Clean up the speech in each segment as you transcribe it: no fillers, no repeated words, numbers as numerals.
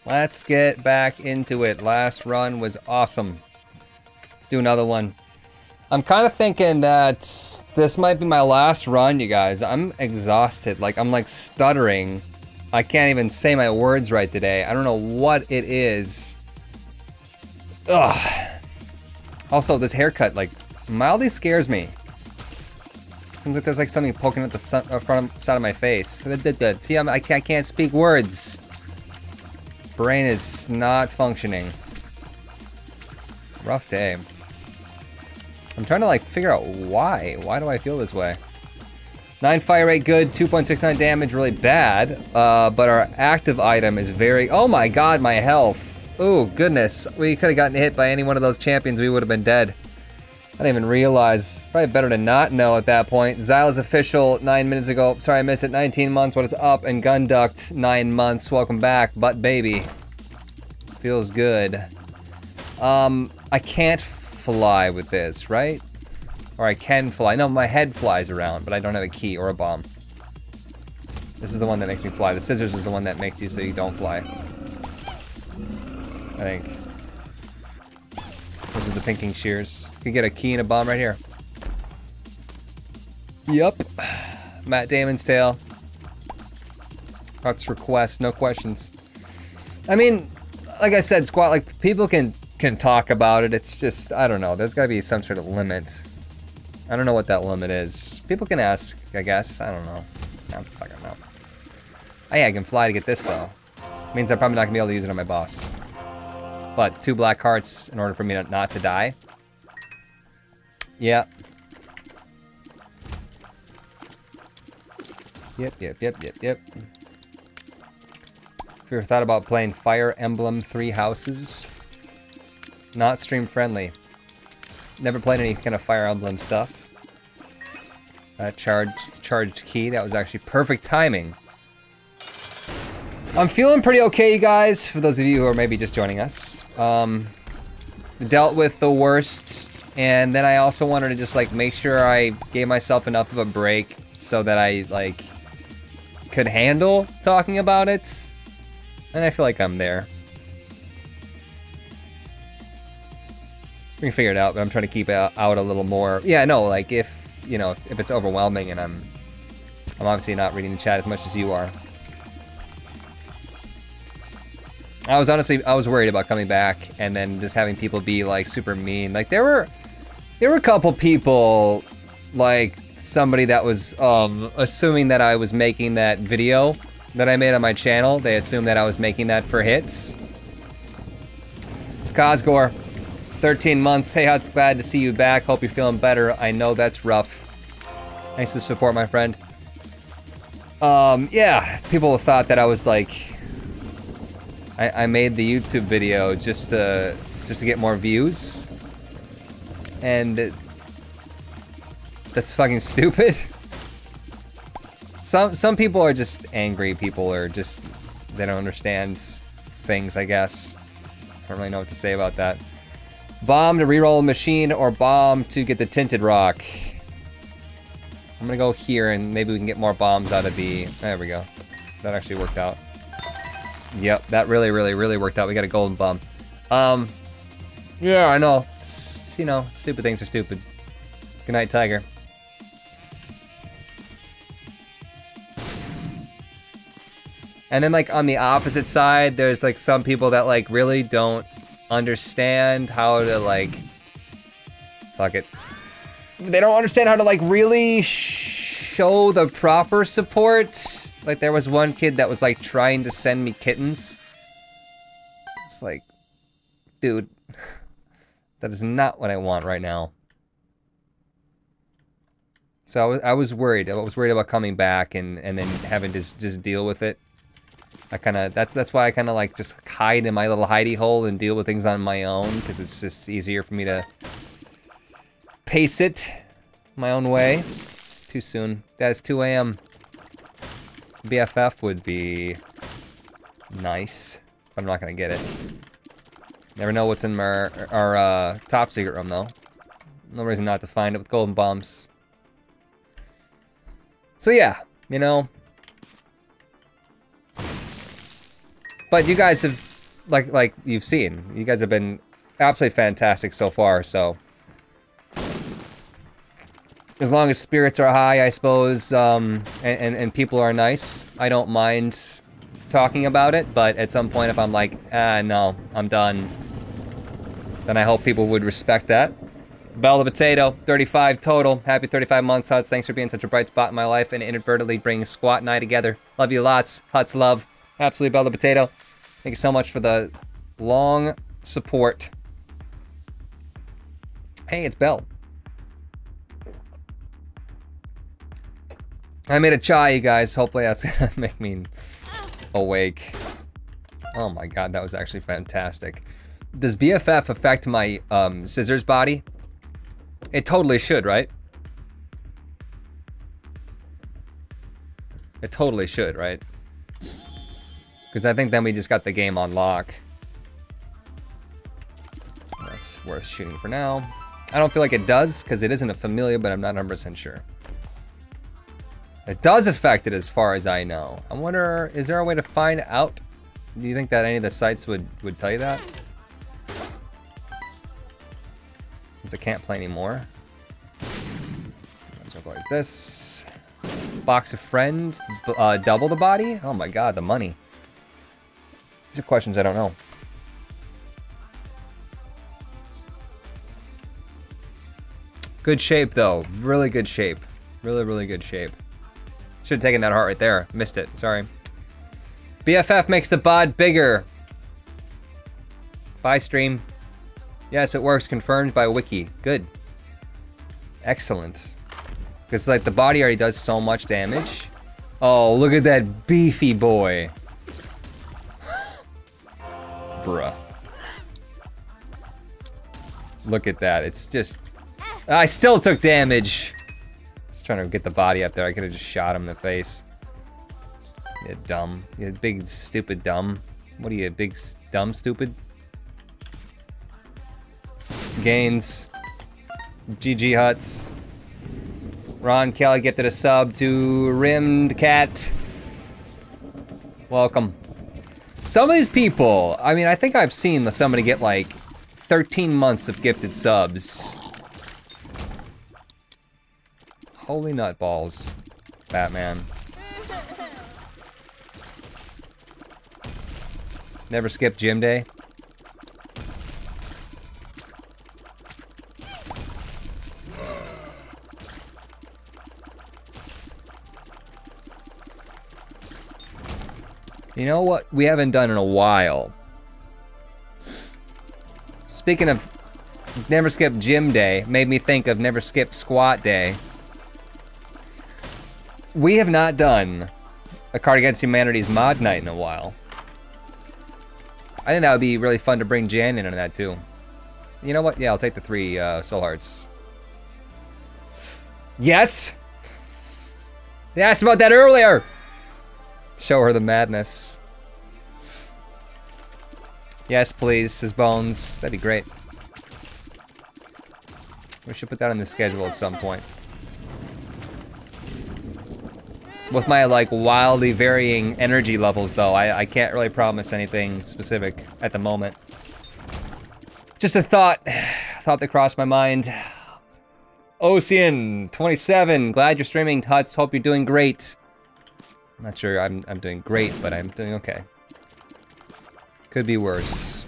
Let's get back into it. Last run was awesome. Let's do another one. I'm kind of thinking that this might be my last run, you guys. I'm exhausted. Like, I'm like stuttering. I can't even say my words right today. I don't know what it is. Ugh. Also, this haircut, like, mildly scares me. Seems like there's like something poking at the front side of my face. See, I can't speak words. Brain is not functioning. Rough day. I'm trying to like figure out why. Why do I feel this way? 9 fire rate good, 2.69 damage really bad. But our active item is very, oh my god, my health. Oh goodness, we could have gotten hit by any one of those champions, we would have been dead. I didn't even realize. Probably better to not know at that point. Xyla's official 9 minutes ago. Sorry I missed it. 19 months. What is up? And Gunduct 9 months. Welcome back, butt baby. Feels good. I can't fly with this, right? Or I can fly. No, my head flies around, but I don't have a key or a bomb. This is the one that makes me fly. The scissors is the one that makes you so you don't fly. I think. This is the pinking shears. You can get a key and a bomb right here. Yup. Matt Damon's tail. Heart's request, no questions. I mean, like I said, Squat, like, people can talk about it. It's just, I don't know. There's gotta be some sort of limit. I don't know what that limit is. People can ask, I guess. I don't know. I don't fucking know. Oh yeah, I can fly to get this, though. Means I'm probably not gonna be able to use it on my boss. But 2 black hearts in order for me not to die. Yeah. Yep. If you ever thought about playing Fire Emblem 3 Houses? Not stream friendly. Never played any kind of Fire Emblem stuff. Charged key, that was actually perfect timing. I'm feeling pretty okay, you guys, for those of you who are maybe just joining us. Dealt with the worst, and then I also wanted to just like make sure I gave myself enough of a break so that I like could handle talking about it. And I feel like I'm there. We can figure it out, but I'm trying to keep it out a little more. Yeah, no, like if, you know, if it's overwhelming and I'm obviously not reading the chat as much as you are. I was worried about coming back and then just having people be like super mean. Like there were a couple people, like somebody that was assuming that I was making that video that I made on my channel. They assumed that I was making that for hits. Cosgore, 13 months. Hey, it's glad to see you back. Hope you're feeling better. I know that's rough. Thanks to support, my friend. Yeah, people thought that I was like, I made the YouTube video just to get more views, and that's fucking stupid. Some people are just angry. People are just, they don't understand things, I guess. I don't really know what to say about that. Bomb to reroll a machine or bomb to get the tinted rock. I'm gonna go here and maybe we can get more bombs out of the, there we go. That actually worked out. Yep, that really worked out. We got a golden bomb. Yeah, I know. You know, stupid things are stupid. Good night, Tiger. And then like on the opposite side, there's like some people that like really don't understand how to like, fuck it. They don't understand how to like really show the proper support. Like there was one kid that was like trying to send me kittens. It's like, dude, that is not what I want right now. So I was worried. I was worried about coming back and then having to just deal with it. I kind of, that's why I kind of like just hide in my little hidey hole and deal with things on my own, because it's just easier for me to pace it my own way. Too soon. That is 2 a.m. BFF would be nice, but I'm not gonna get it. Never know what's in our top secret room though. No reason not to find it with golden bombs. So yeah, you know. But you guys have like you've seen. You guys have been absolutely fantastic so far, so. As long as spirits are high, I suppose, and people are nice, I don't mind talking about it, but at some point if I'm like, no, I'm done, then I hope people would respect that. Bell the Potato, 35 total. Happy 35 months, Huts. Thanks for being such a bright spot in my life and inadvertently bringing Squat and I together. Love you lots. Huts love. Absolutely, Bell the Potato. Thank you so much for the long support. Hey, it's Bell. I made a chai, you guys. Hopefully that's gonna make me awake. Oh my god, that was actually fantastic. Does BFF affect my scissors body? It totally should, right? It totally should, right? Because I think then we just got the game on lock. That's worth shooting for now. I don't feel like it does, because it isn't a familia, but I'm not 100% sure. It does affect it as far as I know. I wonder, is there a way to find out? Do you think that any of the sites would tell you that? Since I can't play anymore. Let's go like this. Box of friends, double the body? Oh my god, the money. These are questions I don't know. Good shape though, really good shape. Really, really good shape. Should have taken that heart right there. Missed it, sorry. BFF makes the bod bigger. Bye, stream. Yes, it works, confirmed by Wiki. Good. Excellent. Because like the body already does so much damage. Oh, look at that beefy boy. Bruh. Look at that, it's just... I still took damage. Trying to get the body up there. I could have just shot him in the face. You dumb. You big stupid dumb. What are you, big dumb stupid? Gains. GG Huts. Ron Kelly gifted a sub to Rimmed Cat. Welcome. Some of these people, I mean, I think I've seen somebody get like 13 months of gifted subs. Holy nutballs, Batman. Never skip gym day. You know what we haven't done in a while? Speaking of never skip gym day, made me think of never skip squat day. We have not done a Card Against Humanity's mod night in a while. I think that would be really fun to bring Jan in on that too. You know what? Yeah, I'll take the 3 soul hearts. Yes! They asked about that earlier! Show her the madness. Yes, please, says Bones. That'd be great. We should put that on the schedule at some point. With my, like, wildly varying energy levels, though, I can't really promise anything specific at the moment. Just a thought that crossed my mind. Ocean 27, glad you're streaming, Tuts. Hope you're doing great. I'm not sure I'm doing great, but I'm doing okay. Could be worse.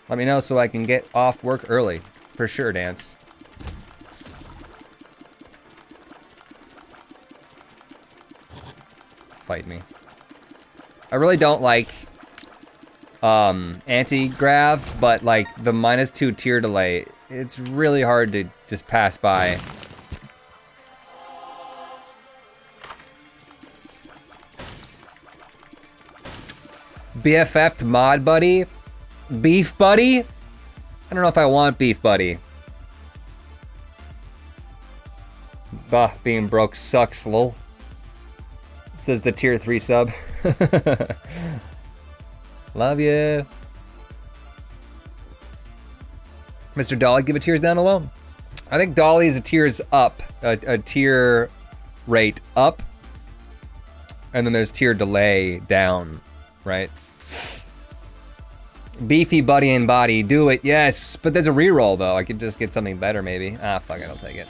Let me know so I can get off work early. For sure, Dance. Fight me. I really don't like anti-grav, but like the -2 tier delay, it's really hard to just pass by. BFF'd mod buddy? Beef buddy? I don't know if I want beef buddy. Bah, being broke sucks, lol. Says the tier 3 sub. Love you. Mr. Dolly, give a tiers down alone. I think Dolly is a tiers up, a tier rate up. And then there's tier delay down, right? Beefy buddy and body, do it, yes. But there's a reroll though. I could just get something better maybe. Ah, fuck it, I'll take it.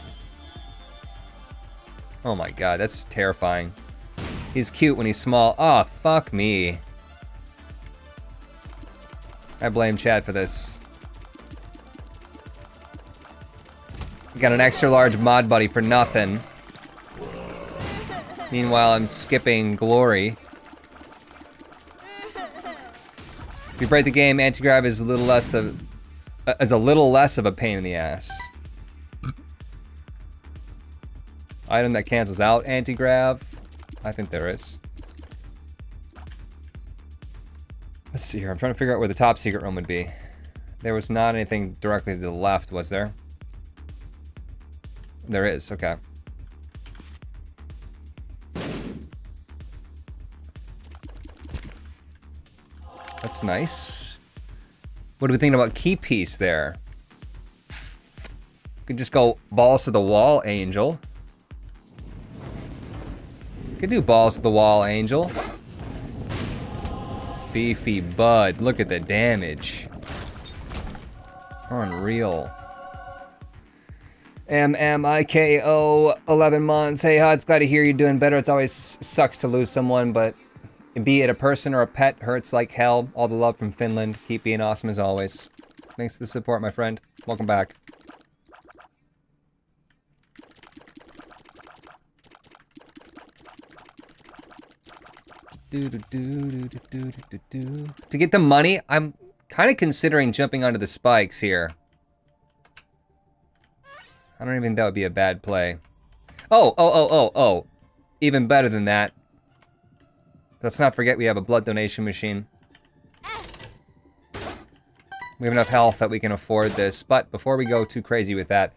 Oh my god, that's terrifying. He's cute when he's small. Oh, fuck me. I blame Chad for this. Got an extra large mod buddy for nothing. Meanwhile, I'm skipping glory. If you break the game, anti-grav is a little less of a pain in the ass. Item that cancels out anti-grav. I think there is. Let's see here. I'm trying to figure out where the top secret room would be. There was not anything directly to the left, was there? There is, okay. That's nice. What are we thinking about key piece there? Could just go balls to the wall, Angel. Could do balls to the wall, Angel. Beefy bud, look at the damage. Unreal. MMIKO, 11 months. Hey, Huds, glad to hear you're doing better. It's always sucks to lose someone, but be it a person or a pet, hurts like hell. All the love from Finland. Keep being awesome as always. Thanks for the support, my friend. Welcome back. To get the money, I'm kind of considering jumping onto the spikes here. I don't even think that would be a bad play. Oh. Even better than that. Let's not forget we have a blood donation machine. We have enough health that we can afford this, but before we go too crazy with that,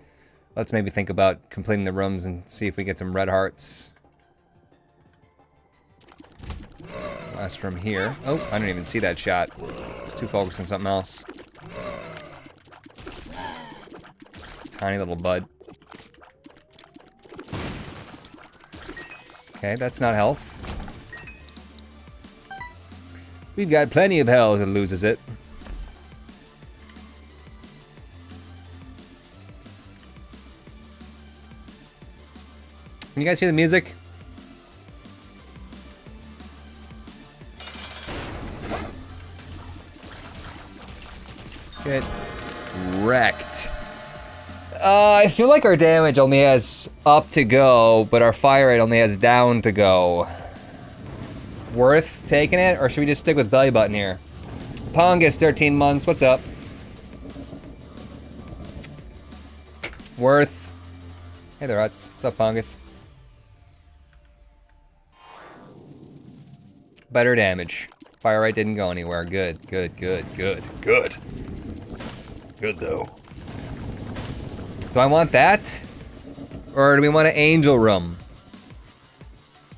let's maybe think about completing the rooms and see if we get some red hearts. Last room here. Oh, I didn't even see that shot. It's too focused on something else. Tiny little bud. Okay, that's not health. We've got plenty of health and loses it. Can you guys hear the music? Get wrecked. I feel like our damage only has up to go, but our fire rate only has down to go. Worth taking it, or should we just stick with belly button here? Pongus, 13 months, what's up? Worth. Hey there, Utz. What's up, Pongus? Better damage. Fire rate didn't go anywhere. Good. Good though. Do I want that? Or do we want an angel room?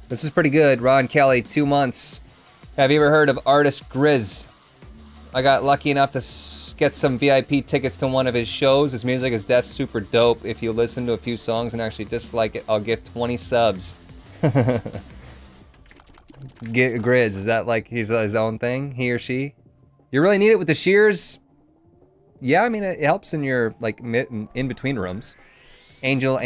This is pretty good. Ron Kelly, 2 months. Have you ever heard of Artist Grizz? I got lucky enough to get some VIP tickets to one of his shows. His music is def super dope. If you listen to a few songs and actually dislike it, I'll give 20 subs. Get Grizz, is that like his own thing? He or she? You really need it with the shears? Yeah, I mean, it helps in your, like, in-between rooms. Angel.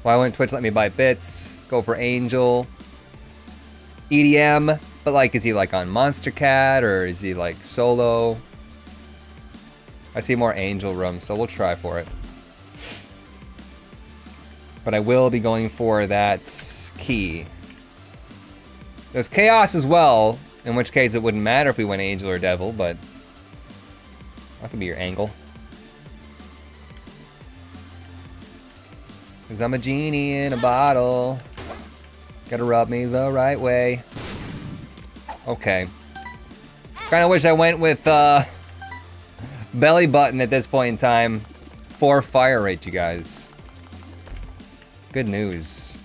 Why wouldn't Twitch let me buy bits? Go for Angel. EDM, but, like, is he, like, on Monster Cat, or is he, like, solo? I see more Angel rooms, so we'll try for it. But I will be going for that key. There's Chaos as well, in which case it wouldn't matter if we went Angel or Devil, but that could be your angle. Cause I'm a genie in a bottle. Gotta rub me the right way. Okay. Kinda wish I went with belly button at this point in time. 4 fire rate, you guys. Good news.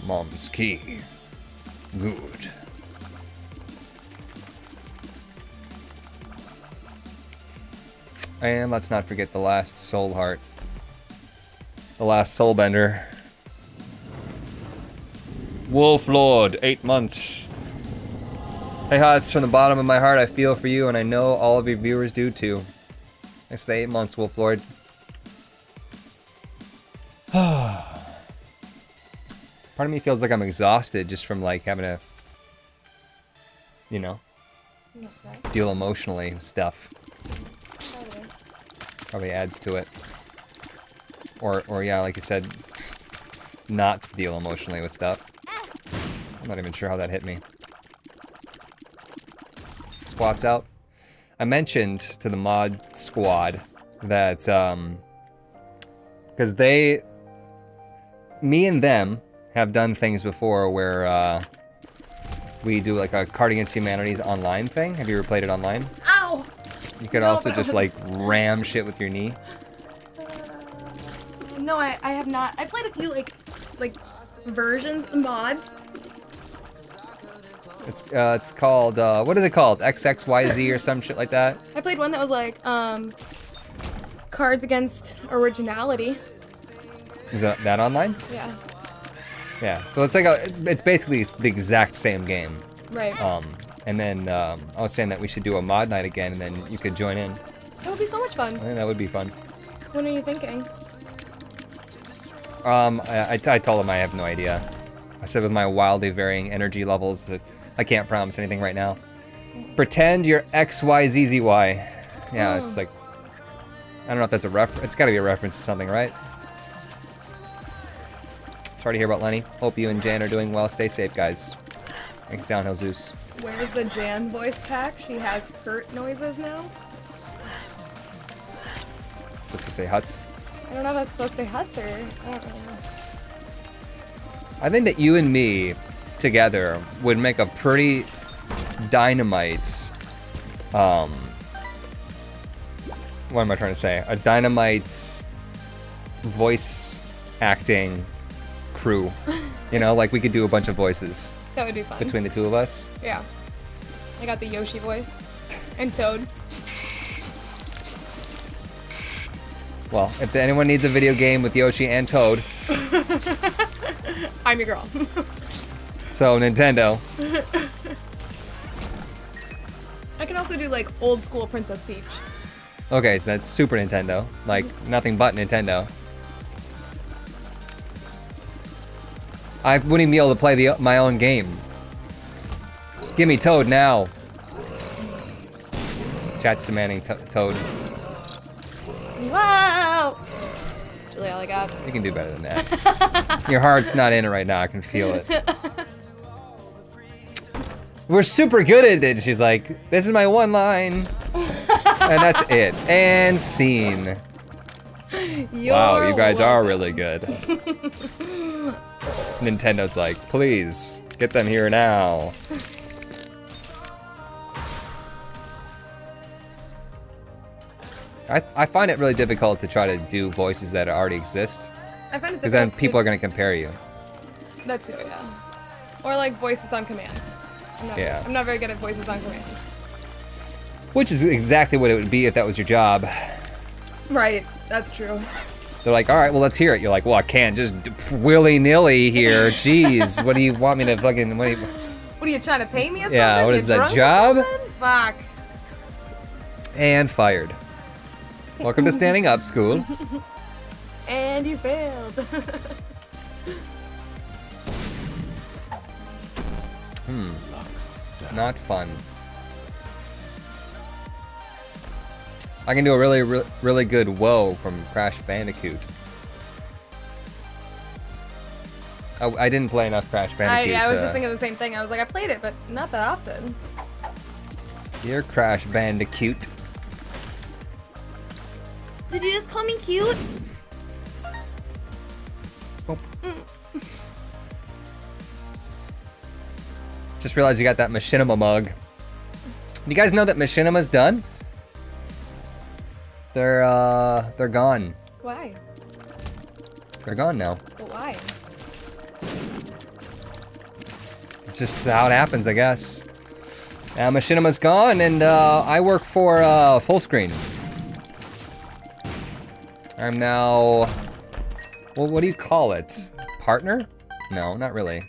Mom's key. Good. And let's not forget the last soul heart. The last soulbender. Wolf Lord, 8 months. Hey Hots, from the bottom of my heart, I feel for you, and I know all of your viewers do too. Thanks for the 8 months, Wolf Lord. Part of me feels like I'm exhausted just from like having to, you know, deal emotionally with stuff. Probably adds to it. Or yeah, like you said, not to deal emotionally with stuff. I'm not even sure how that hit me. Squats out. I mentioned to the mod squad that, because me and them have done things before where we do like a Card Against Humanity's online thing. Have you ever played it online? Ow! You could also just like ram shit with your knee. No, I have not. I played a few like versions, mods. It's called, what is it called? XXYZ or some shit like that? I played one that was like, Cards Against Originality. Is that online? Yeah. Yeah, so it's like it's basically the exact same game. Right. And then I was saying that we should do a mod night again, and then you could join in. That would be so much fun. I think that would be fun. When are you thinking? I told him I have no idea. I said with my wildly varying energy levels that I can't promise anything right now. Pretend you're XYZZY. Yeah, it's like, I don't know if that's a reference. It's gotta be a reference to something, right? Sorry to hear about Lenny. Hope you and Jan are doing well. Stay safe, guys. Thanks, Downhill Zeus. Where's the Jan voice pack? She has hurt noises now. Let's just say Huts. I don't know if that's supposed to say Huts or I don't know. I think that you and me together would make a pretty dynamite, what am I trying to say? A dynamite voice acting crew. You know, like we could do a bunch of voices. That would be fun. Between the two of us. Yeah. I got the Yoshi voice. And Toad. Well, if anyone needs a video game with Yoshi and Toad. I'm your girl. So, Nintendo. I can also do like old school Princess Peach. Okay, so that's Super Nintendo. Like, nothing but Nintendo. I wouldn't even be able to play my own game. Give me Toad now. Chat's demanding Toad. Wow! That's really all I got. You can do better than that. Your heart's not in it right now, I can feel it. We're super good at it, she's like, this is my one line. And that's it. And scene. Wow, you guys are really good. Nintendo's like, please, get them here now. I find it really difficult to try to do voices that already exist. I find it because then people are going to compare you. That too, yeah. Or like voices on command. I'm not very good at voices on command. Which is exactly what it would be if that was your job. Right, that's true. They're like, all right, well, let's hear it. You're like, well, I can't just willy-nilly here. Jeez, what do you want me to fucking... What are you trying to pay me or something? Yeah, what is that, job? Fuck. And fired. Welcome to standing up, school. And you failed. Not fun. I can do a really good whoa from Crash Bandicoot. Oh, I didn't play enough Crash Bandicoot. I was just thinking the same thing. I was like, I played it, but not that often. Dear Crash Bandicoot. Did you just call me cute? Oh. Just realized you got that Machinima mug. You guys know that Machinima's done? They're gone. Why? They're gone now. But why? It's just how it happens, I guess. Now Machinima's gone, and I work for Full Screen. I'm now Well, what do you call it? Partner? No, not really.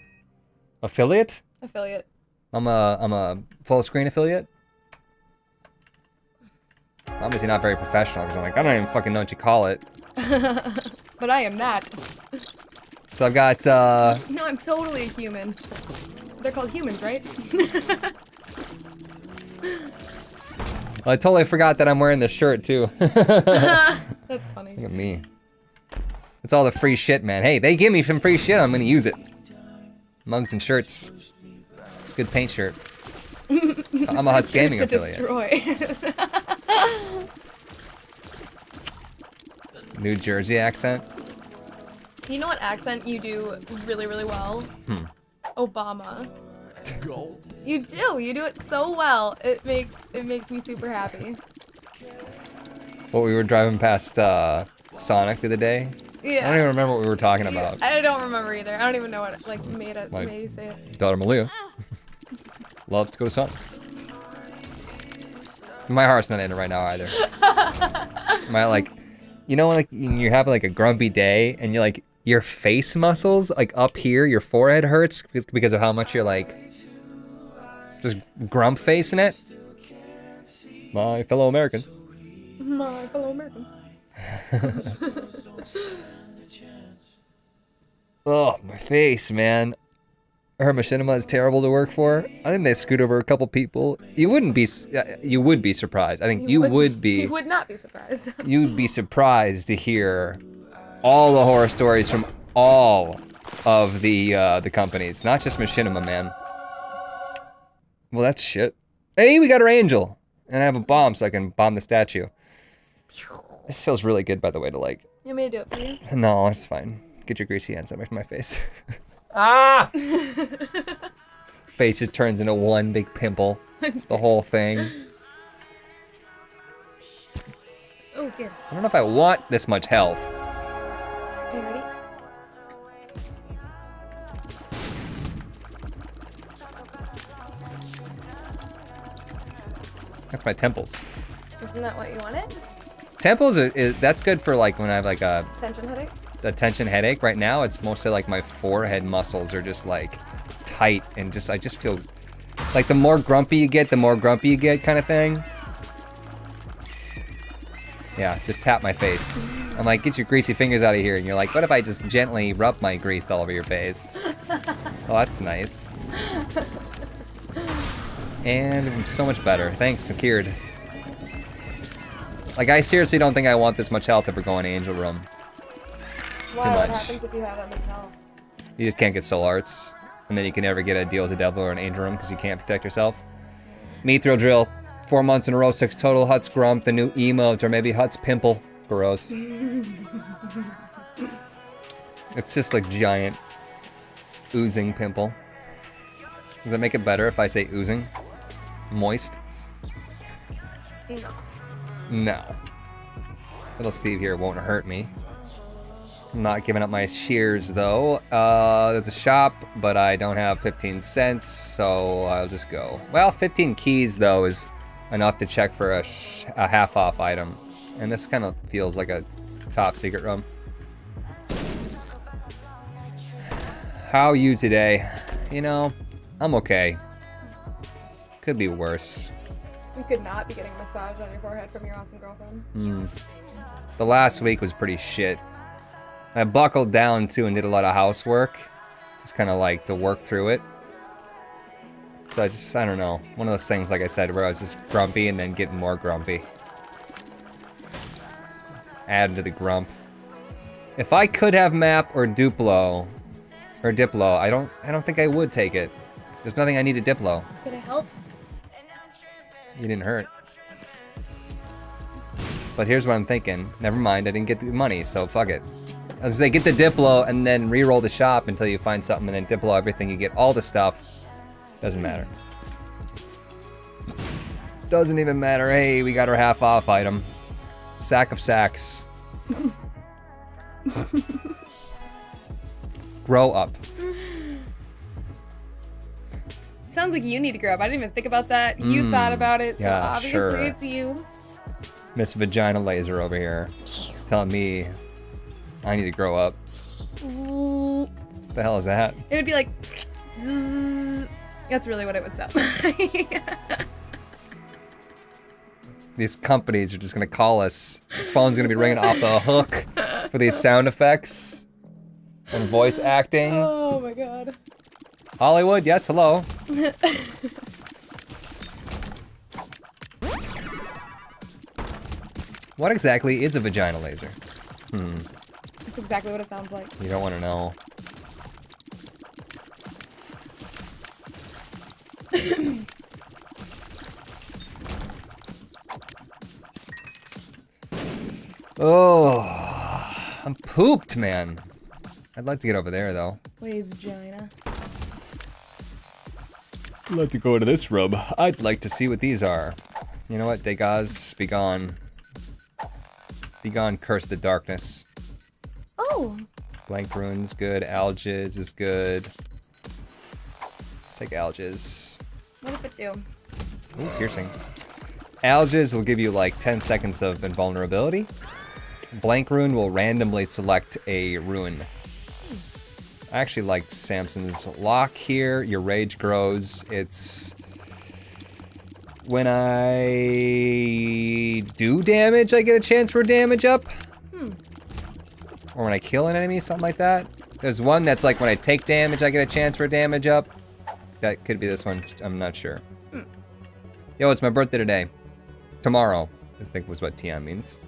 Affiliate? Affiliate. I'm a full screen affiliate. Obviously not very professional because I'm like, I don't even fucking know what you call it. But I am that. So I've got No, I'm totally a human. They're called humans, right? Well, I totally forgot that I'm wearing this shirt too. That's funny. Look at me. It's all the free shit, man. Hey, they give me some free shit, I'm gonna use it. Mugs and shirts. It's a good paint shirt. I'm a Huts Gaming affiliate. Destroy. New Jersey accent. You know what accent you do really, really well? Obama. You do it so well. It makes me super happy. What, we were driving past Sonic the other day? Yeah. I don't even remember what we were talking about. I don't remember either. I don't even know what like made you say it. Daughter Malia loves to go to Sonic. My heart's not in it right now either. My like, you know, like you're having like a grumpy day and you're like your face muscles like up here, your forehead hurts because of how much you're like just grump facing it. My fellow American. My fellow American. Oh, my face, man. I heard machinima is terrible to work for. I think they screwed over a couple people. You would be surprised. I think you would be. You would not be surprised. You'd be surprised to hear all the horror stories from all of the companies, not just machinima, man. Well, that's shit. Hey, we got our angel, and I have a bomb, so I can bomb the statue. This feels really good, by the way, to like. You want me to do it for you? No, it's fine. Get your greasy hands away from my face. Ah! Face just turns into one big pimple. It's the whole thing. Oh, here. I don't know if I want this much health. Are you ready? That's my temples. Isn't that what you wanted? Temples that's good for like when I have like a Tension headache? tension headache. Right now, it's mostly like my forehead muscles are just like tight and just I just feel like the more grumpy you get, kind of thing. Yeah, just tap my face. I'm like, get your greasy fingers out of here, and you're like, what if I just gently rub my grease all over your face? Oh, that's nice. And so much better. Thanks, I'm cured. Like, I seriously don't think I want this much health if we're going to Angel Room. Why? Too much. What happens if you have that much health? You just can't get soul arts. And then you can never get a deal with the devil or an Angel Room because you can't protect yourself. Mithril Drill. 4 months in a row, 6 total. Huts Grump, the new emote, or maybe Huts Pimple. Gross. It's just like giant oozing pimple. Does that make it better if I say oozing? Moist? No. No. Little Steve here won't hurt me. I'm not giving up my shears though. There's a shop, but I don't have 15 cents, so I'll just go. Well, 15 keys though is enough to check for a half-off item. And this kind of feels like a top secret room. How are you today? You know, I'm okay. Could be worse. You could not be getting a massage on your forehead from your awesome girlfriend. The last week was pretty shit. I buckled down too and did a lot of housework. Just kind of like to work through it. So I don't know. One of those things, like I said, where I was just grumpy and then getting more grumpy. Added to the grump. If I could have map or Duplo, or Diplo, I don't think I would take it. There's nothing I need to Diplo. Did it help? You didn't hurt. But here's what I'm thinking. Never mind, I didn't get the money, so fuck it. I was gonna say, get the Diplo and then re-roll the shop until you find something and then Diplo everything. You get all the stuff. Doesn't matter. Doesn't even matter. Hey, we got our half-off item. Sack of sacks. Grow up. Sounds like you need to grow up. I didn't even think about that. You thought about it, so yeah, obviously sure. it's you. Miss Vagina Laser over here. Telling me I need to grow up. Zzz. The hell is that? It would be like, zzz. That's really what it would sound like. These companies are just gonna call us. Phone's gonna be ringing off the hook for these sound effects and voice acting. Oh my god. Hollywood, yes, hello. What exactly is a vagina laser? That's exactly what it sounds like. You don't want to know. Oh, I'm pooped, man. I'd like to get over there, though. Please, vagina. I'd like to go to this room. I'd like to see what these are. You know what, Degas, be gone. Be gone, curse the darkness. Oh. Blank runes, good. Algiz is good. Let's take Algiz. What does it do? Ooh, piercing. Algiz will give you like 10 seconds of invulnerability. Blank rune will randomly select a rune. I actually like Samson's lock here. Your rage grows. It's when I do damage, I get a chance for damage up. Or when I kill an enemy, something like that. There's one that's like when I take damage, I get a chance for damage up. That could be this one, I'm not sure. Yo, it's my birthday today. Tomorrow, I think was what TM means.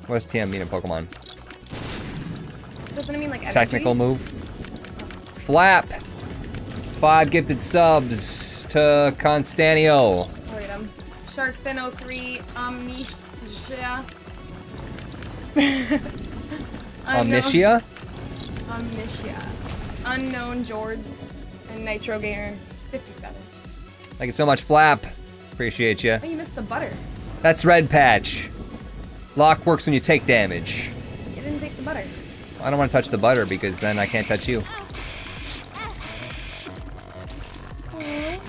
What does TM mean in Pokemon? Doesn't it mean like energy? Technical move. Flap. 5 gifted subs to Constanio. Oh, wait, Sharkfin03, Omniscia. Omniscia? Omniscia. Unknown Jords and Nitro Games 57. Thank you so much, Flap. Appreciate you. Oh, you missed the butter. That's Red Patch. Lock works when you take damage. You didn't take the butter. I don't want to touch the butter because then I can't touch you. Aww.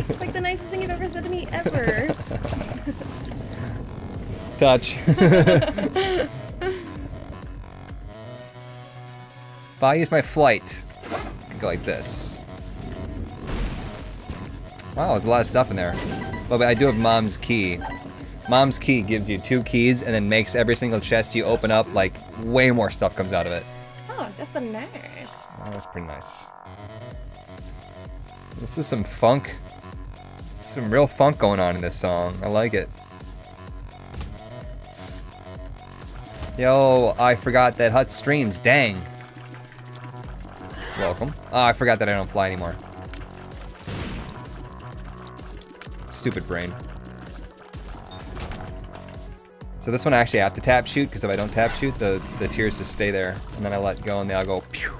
It's like the nicest thing you've ever said to me ever. Touch. If I use my flight, I can go like this. Wow, there's a lot of stuff in there. But I do have Mom's Key. Mom's Key gives you 2 keys and then makes every single chest you open up, like, way more stuff comes out of it. Oh, that's so nice. Oh, that's pretty nice. This is some funk. Some real funk going on in this song. I like it. Yo, I forgot that Hut streams. Dang. Welcome. Oh, I forgot that I don't fly anymore. Stupid brain. So this one I actually have to tap shoot, because if I don't tap shoot, the tears just stay there. And then I let go and they all go pew.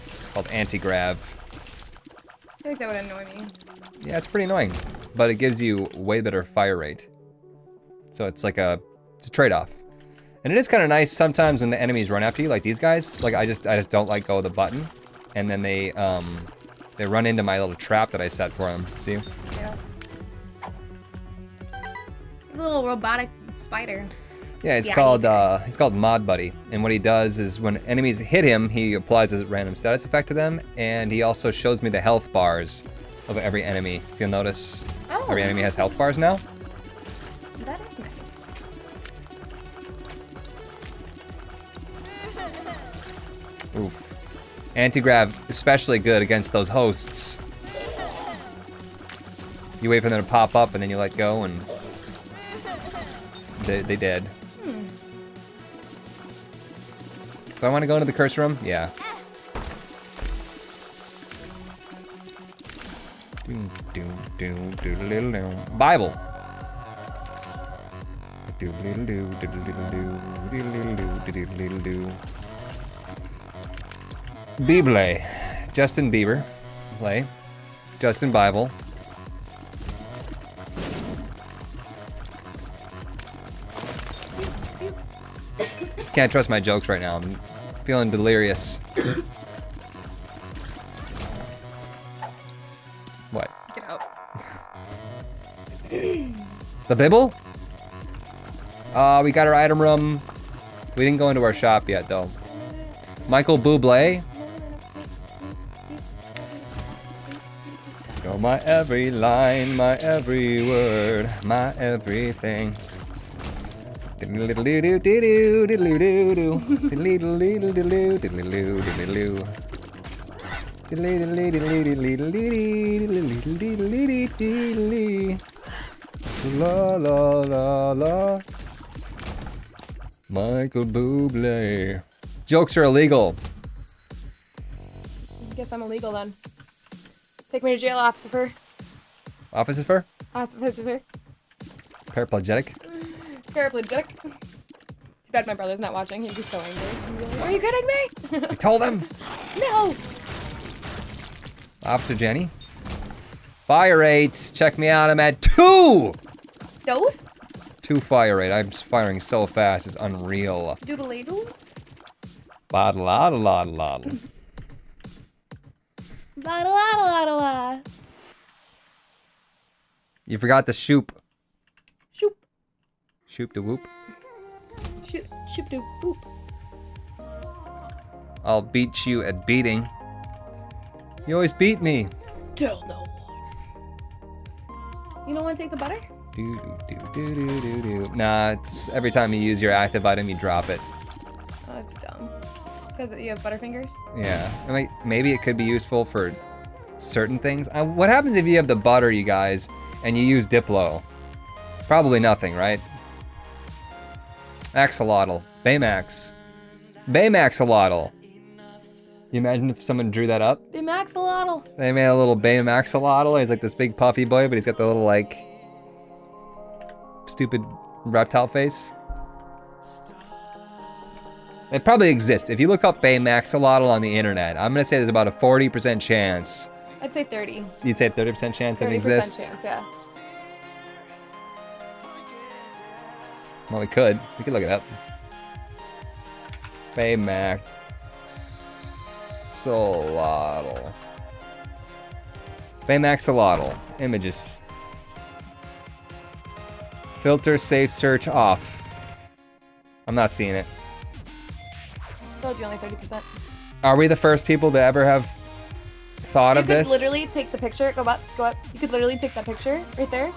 It's called anti-grav. I feel like that would annoy me. Yeah, it's pretty annoying. But it gives you way better fire rate. So it's like it's a trade-off. And it is kind of nice sometimes when the enemies run after you, like these guys. Like I just don't let go of the button. And then they run into my little trap that I set for them. See? Yeah. A little robotic spider. Yeah, it's called Mod Buddy. And what he does is when enemies hit him, he applies a random status effect to them, and he also shows me the health bars of every enemy. If you'll notice, every enemy has health bars now. That is nice. Oof. Anti-grav, especially good against those hosts. You wait for them to pop up and then you let go and they dead. Do I want to go into the curse room? Yeah. Bible. Bible. Justin Bieber. Play. Justin Bible. Can't trust my jokes right now. I'm feeling delirious. What? Get out. The Bible? We got our item room. We didn't go into our shop yet, though. Michael Bublé. Go my every line, my every word, my everything. La la la la. Michael Bublé. Jokes are illegal. Guess I'm illegal then. Take me to jail, officer. Officer? Officer. Paraplegic. Paraplegic. Too bad my brother's not watching. He'd be so angry. Like, are you kidding me? I told him. No. Officer Jenny. Fire rates. Check me out. I'm at 2. Dose? 2 fire rate. I'm just firing so fast. It's unreal. Doodly doos? Bottle, bottle, bottle, bottle. Bottle, bottle, bottle, bottle. You forgot the shoop. Shoop. Shoop to whoop. Shoop, shoop, doop, boop. I'll beat you at beating. You always beat me. Tell no one. You don't want to take the butter? Do, do, do, do, do, do. Nah, it's every time you use your active item, you drop it. Oh, it's dumb. Because you have butterfingers? Yeah. I mean, maybe it could be useful for certain things. What happens if you have the butter, you guys, and you use Diplo? Probably nothing, right? Axolotl. Baymax. Baymaxolotl. You imagine if someone drew that up? Baymaxolotl. They made a little Baymaxolotl. He's like this big puffy boy, but he's got the little, like, stupid reptile face. It probably exists. If you look up Baymaxolotl on the internet, I'm gonna say there's about a 40% chance. I'd say 30. You'd say 30% chance it exists? 30% chance, yeah. Well, we could look it up. Baymaxolotl. Baymaxolotl. Images. Filter safe search off. I'm not seeing it. Told you only 30%. Are we the first people to ever have thought of this? You could literally take the picture, go up. You could literally take that picture right there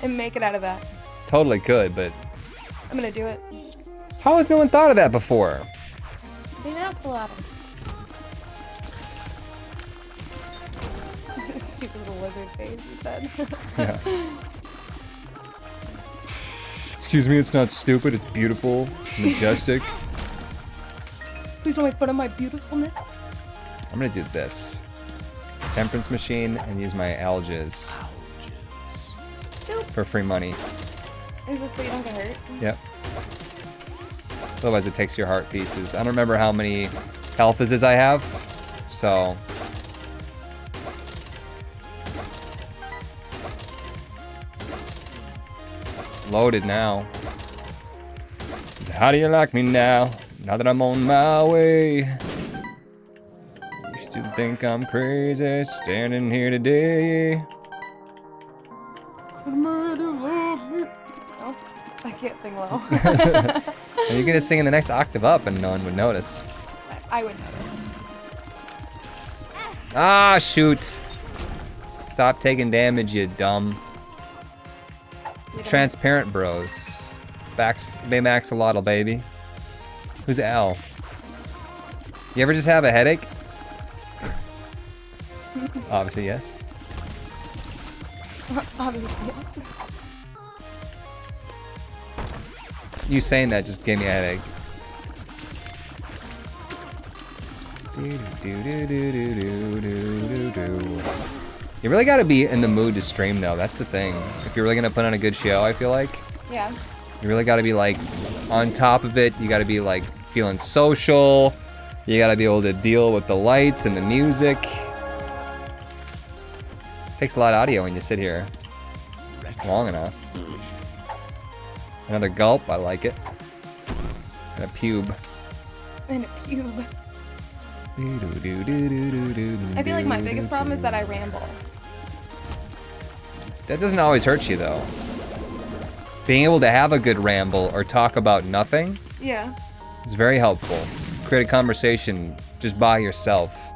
and make it out of that. Totally could, but I'm gonna do it. how has no one thought of that before? Baymaxolotl. Stupid little lizard face, he said. Yeah. Excuse me, it's not stupid, it's beautiful, majestic. Please don't make fun of my beautifulness. I'm gonna do this. Temperance machine and use my alges. For free money. Is this so you don't get hurt? Yep. Otherwise it takes your heart pieces. I don't remember how many health is I have, so. Loaded now. How do you like me now? Now that I'm on my way. Used to think I'm crazy standing here today. Oh, I can't sing low. And you can just sing in the next octave up and no one would notice. I would notice. Ah, shoot. Stop taking damage, you dumb. Transparent bros. Baymaxolotl, baby. Who's Al? You ever just have a headache? Obviously, yes. Obviously, yes. You saying that just gave me a headache. You really gotta be in the mood to stream though, that's the thing. If you're really gonna put on a good show, I feel like. Yeah. You really gotta be like on top of it. You gotta be like feeling social. You gotta be able to deal with the lights and the music. Takes a lot of audio when you sit here long enough. Another gulp, I like it. And a pube. And a pube. I feel like my biggest problem is that I ramble. That doesn't always hurt you though. being able to have a good ramble or talk about nothing, Yeah. it's very helpful. Create a conversation just by yourself.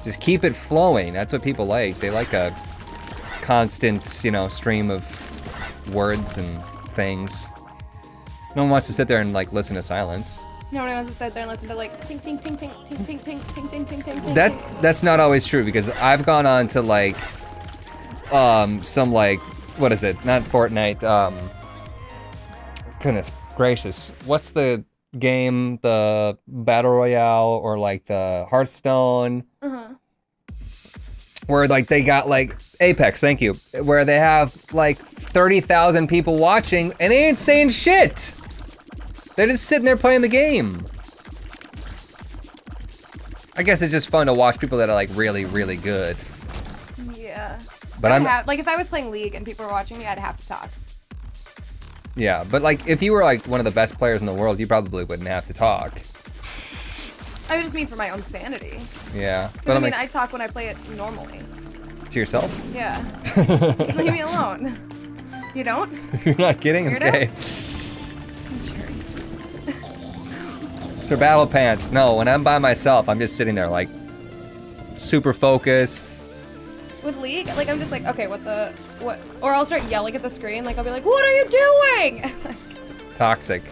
Just keep it flowing. That's what people like. They like a constant, you know, stream of words and things. No one wants to sit there and like listen to silence. Nobody wants to sit there and listen to like ting ting ting ting ting ting ting ting ting ting ting ting. That's not always true because I've gone on to like some like, what is it? Not Fortnite. Goodness gracious. What's the game? The Battle Royale or like the Hearthstone? Where like they got like Apex, thank you. Where they have like 30,000 people watching and they ain't saying shit. They're just sitting there playing the game. I guess it's just fun to watch people that are like really, really good. Yeah. But like if I was playing League and people were watching me, I'd have to talk. Yeah, but like if you were like one of the best players in the world, you probably wouldn't have to talk. I would just mean for my own sanity. Yeah. But I mean, like, I talk when I play it normally. to yourself? Yeah. Leave me alone. You don't? You're not kidding? Weirdo? Okay. Sir Battle Pants. No, when I'm by myself, I'm just sitting there like super focused. With League, like I'm just like, okay, what? Or I'll start yelling at the screen. Like I'll be like, what are you doing? Toxic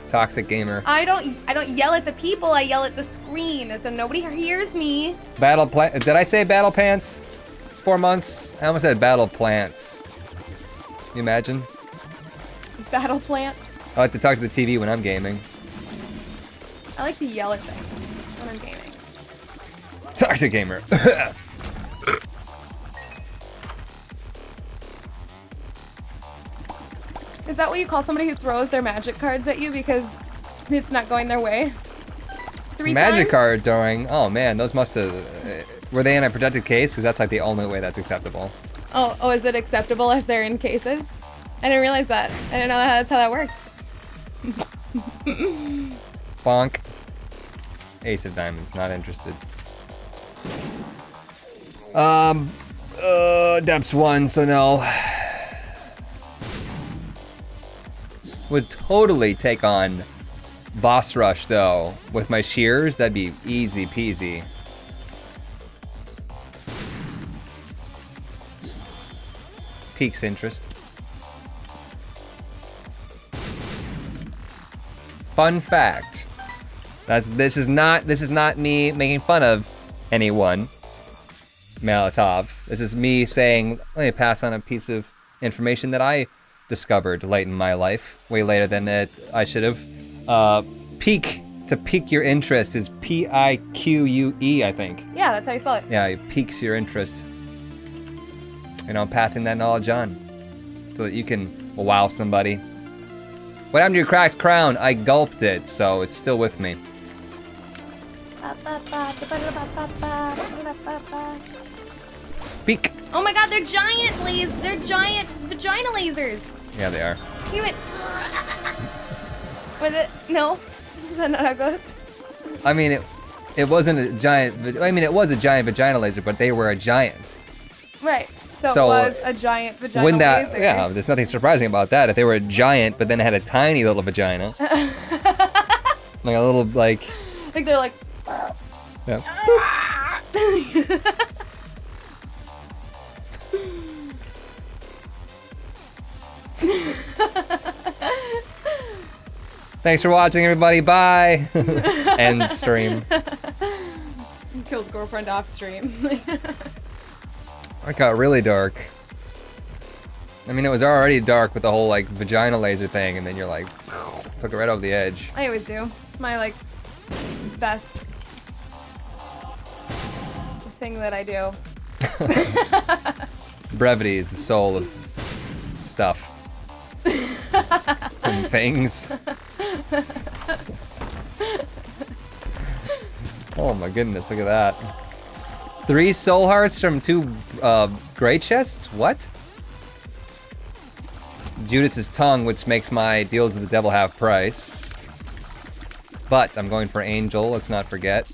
gamer. I don't yell at the people. I yell at the screen, so nobody hears me. Did I say Battle Pants? 4 months? I almost said Battle Plants. Can you imagine? Battle plants. I like to talk to the TV when I'm gaming. I like to yell at things when I'm gaming. Toxic gamer. Is that what you call somebody who throws their magic cards at you because it's not going their way? 3 Magic times? card throwing. Oh man, those must have. Were they in a protected case? Because that's like the only way that's acceptable. Oh, is it acceptable if they're in cases? I didn't realize that. I didn't know that's how that worked. Bonk. Ace of diamonds, not interested. Depths 1, so no. Would totally take on Boss Rush though. With my shears, that'd be easy peasy. Piques interest. Fun fact. This is not me making fun of anyone. Molotov. This is me saying, let me pass on a piece of information that I discovered late in my life, way later than I should have. Pique, to pique your interest is P-I-Q-U-E, I think. Yeah, that's how you spell it. Yeah, it piques your interest. And I'm passing that knowledge on so that you can wow somebody. What happened to your cracked crown? I gulped it, so it's still with me. Peek. Oh my god, they're giant lasers. They're giant vagina lasers. Yeah, they are. You went with it? No, is that not how it goes? I mean, it wasn't a giant. I mean, it was a giant vagina laser, but they were a giant. Right. So it was a giant vagina laser. Yeah, there's nothing surprising about that. If they were a giant, but then had a tiny little vagina, like a little like they're like. Yeah. Thanks for watching, everybody. Bye. End stream. Kills girlfriend off stream. It got really dark. I mean, it was already dark with the whole like vagina laser thing, and then you're like, took it right over the edge. I always do. It's my like best thing that I do. Brevity is the soul of stuff and things. Oh my goodness, look at that. 3 soul hearts from 2 gray chests? What? Judas's tongue, which makes my deals with the devil half price. But I'm going for angel, let's not forget.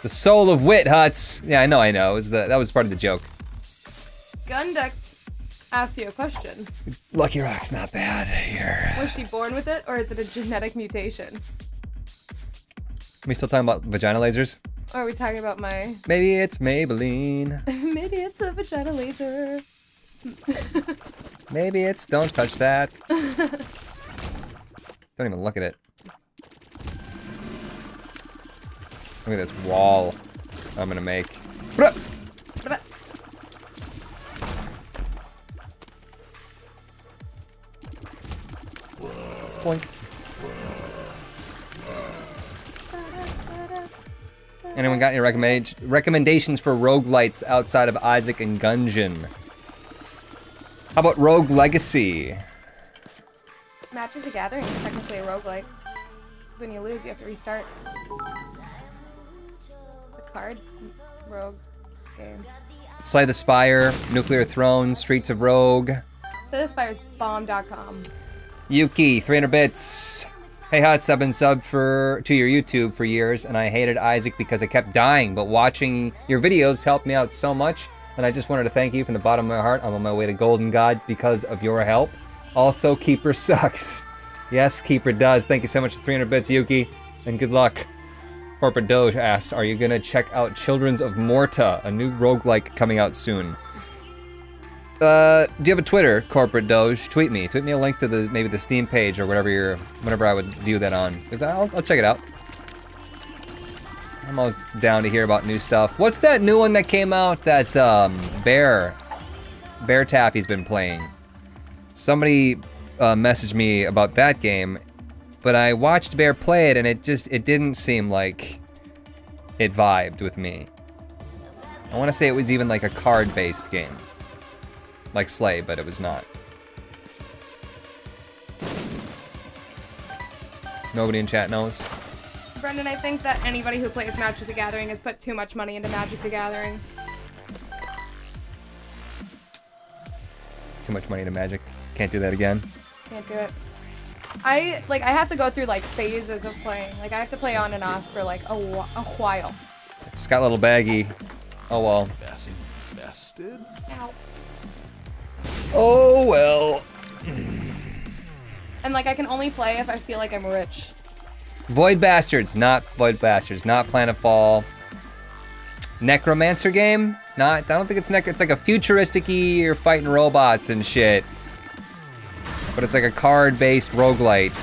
The soul of wit, Huts. Yeah, I know. That was part of the joke. Gunduct asked you a question. Lucky Rock's not bad here. Was she born with it, or is it a genetic mutation? Are we still talking about vagina lasers? Or are we talking about my... Maybe it's Maybelline. Maybe it's a vagina laser. Maybe it's don't touch that. Don't even look at it. Look at this wall I'm gonna make. Boink. Anyone got any recommendations for roguelites outside of Isaac and Gungeon? How about Rogue Legacy? Magic the Gathering is technically a roguelike. Because when you lose, you have to restart. It's a card rogue game. Slay the Spire, Nuclear Throne, Streets of Rogue. Slay the Spire is bomb.com. Yuki, 300 bits. Hey Huts, I've been subbed to your YouTube for years, and I hated Isaac because I kept dying, but watching your videos helped me out so much, and I just wanted to thank you from the bottom of my heart. I'm on my way to Golden God because of your help. Also, Keeper sucks. Yes, Keeper does. Thank you so much for 300 bits, Yuki, and good luck. Corporate Doge asks, are you gonna check out Children's of Morta, a new roguelike coming out soon? Do you have a Twitter, Corporate Doge? Tweet me a link to maybe the Steam page or whatever I would view that on, because I'll check it out. I'm always down to hear about new stuff. What's that new one that came out that Bear Taffy's been playing? Somebody messaged me about that game, but I watched Bear play it and it didn't seem like it vibed with me. I want to say it was even like a card-based game. Like Slay, but it was not. Nobody in chat knows. Brendan, I think that anybody who plays Magic the Gathering has put too much money into Magic the Gathering. Too much money into Magic. Can't do that again. Can't do it. I have to go through like phases of playing. Like I have to play on and off for like a while. It's got a little baggy. Oh well. Invested? Ow. Oh well. And like I can only play if I feel like I'm rich. Void Bastards, not Void Bastards, not Planetfall. Necromancer game? I don't think it's it's like a futuristic-y, you're fighting robots and shit. But it's like a card-based roguelite.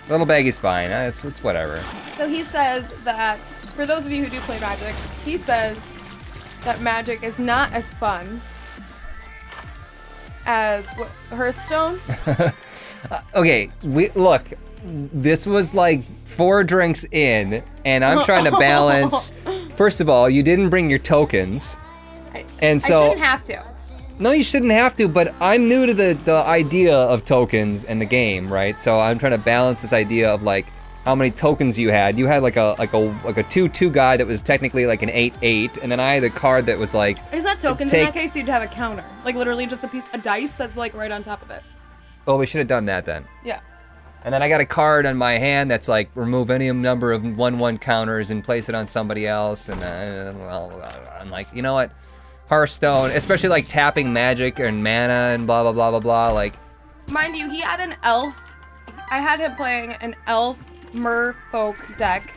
Little baggy's fine, it's whatever. So he says that, for those of you who do play Magic, he says that Magic is not as fun as Hearthstone. Okay, look, this was like 4 drinks in, and I'm trying to balance. First of all, you didn't bring your tokens, and so I shouldn't have to. No, you shouldn't have to. But I'm new to the idea of tokens in the game, right? So I'm trying to balance this idea of like how many tokens you had. You had like a 2/2 guy that was technically like an 8/8, and then I had a card that was like. Is that tokens? In that case, you'd have a counter, like literally just a dice that's like right on top of it. Well, we should have done that then. Yeah. And then I got a card on my hand that's like remove any number of 1/1 counters and place it on somebody else, and well, I'm like, you know what, Hearthstone, especially like tapping magic and mana and blah blah blah blah blah. Like, mind you, he had an elf. I had him playing an elf merfolk deck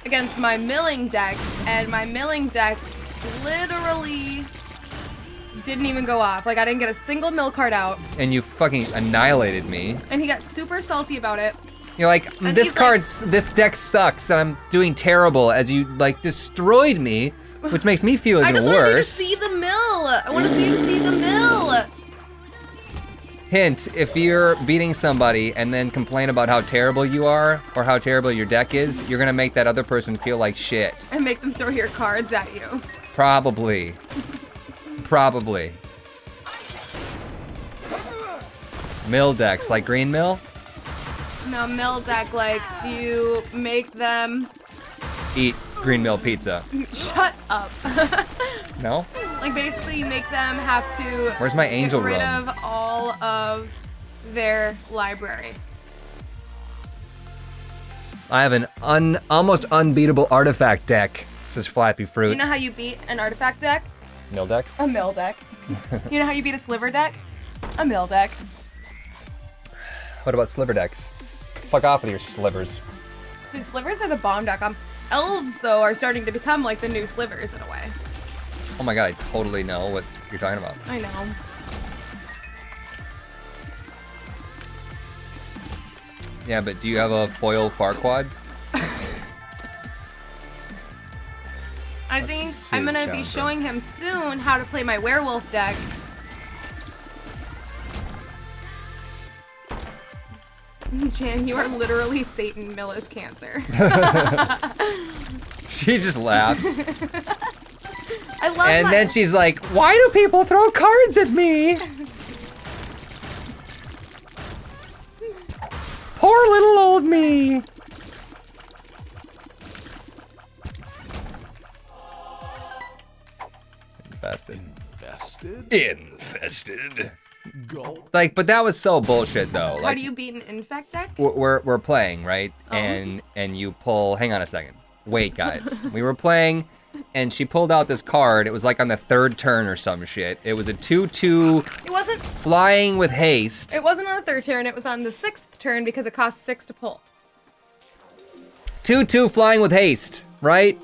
against my milling deck, and my milling deck literally didn't even go off. Like, I didn't get a single mill card out. And you fucking annihilated me. And he got super salty about it. You're like, this deck sucks, and I'm doing terrible, as you, like, destroyed me, which makes me feel even worse. I just want you to see the mill. I want to see you see the mill. Hint, if you're beating somebody and then complain about how terrible you are, or how terrible your deck is, you're gonna make that other person feel like shit. And make them throw your cards at you. Probably. Probably. Mill decks, like Green Mill? No, mill deck, like you make them eat Green Mill pizza. Shut up. No? Like basically you make them have to Where's my angel get rid room? of all of their library. I have an almost unbeatable artifact deck, says Flappy Fruit. You know how you beat an artifact deck? Mill deck? A mill deck. You know how you beat a sliver deck? A mill deck. What about sliver decks? Fuck off with your slivers. Dude, slivers are the bomb deck. Elves, though, are starting to become like the new slivers in a way. Oh my god, I totally know what you're talking about. I know. Yeah, but do you have a foil Farquad? I think see I'm the gonna be challenger. showing him soon how to play my werewolf deck. Jan, you are literally Satan Milla's cancer. She just laughs. I love And then she's like, why do people throw cards at me? Poor little old me. Infested. Infested? Infested. Gulp. Like, but that was so bullshit though. how Like, do you beat an infect deck? we're playing, right? Oh. And you pull, hang on a second. Wait, guys. We were playing and she pulled out this card. It was like on the 3rd turn or some shit. It was a 2/2 It wasn't. flying with haste. It wasn't on the 3rd turn. It was on the 6th turn because it cost 6 to pull. 2/2 flying with haste, right?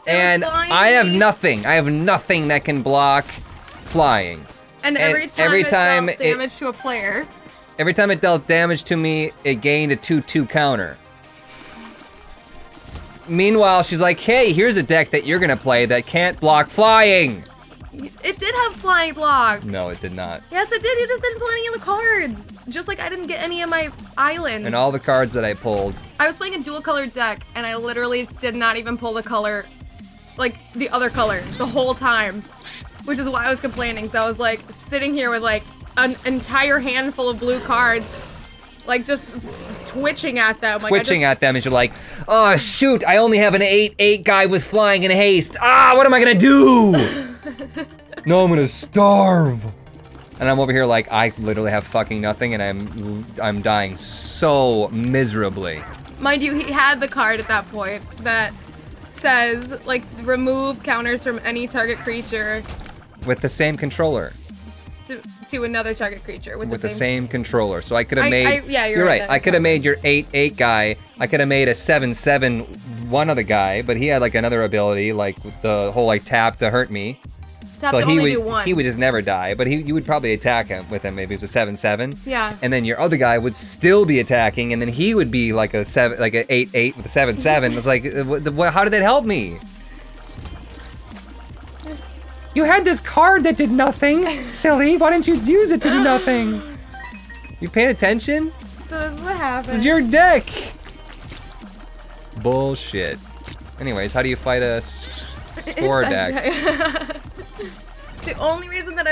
And flying I have haste. nothing. I have nothing that can block flying. And And every time every it time dealt damage to a player. Every time it dealt damage to me, it gained a 2/2 counter. Meanwhile, she's like, hey, here's a deck that you're gonna play that can't block flying. It did have flying block. No, it did not. Yes, it did. You just didn't pull any of the cards. Just like I didn't get any of my islands. And all the cards that I pulled. I was playing a dual colored deck, and I literally did not even pull the color, like the other color, the whole time. Which is why I was complaining. So I was like sitting here with like an entire handful of blue cards, like just twitching at them. Twitching at them, and you're like, oh shoot, I only have an 8/8 guy with flying and haste. Ah, what am I gonna do? No, I'm gonna starve. And I'm over here like, I literally have fucking nothing, and I'm dying so miserably. Mind you, he had the card at that point that says like remove counters from any target creature With the same controller. to another target creature with The same controller. So I could have I- made. yeah, you're right, that I makes could have sense. made your 8/8 guy. I could have made a 7/7 one other guy, but he had like another ability, like with the whole like tap to hurt me. Tap So to he only would do one. he would just never die, but you would probably attack him with him. Maybe it was a 7/7. Yeah. And then your other guy would still be attacking, and then he would be like a 8/8 with a 7/7. It's like, how did that help me? You had this card that did nothing, silly. Why didn't you use it to do nothing? You paying attention? So this is what happened. It's your deck. Bullshit. Anyways, how do you fight a spore deck? The only reason that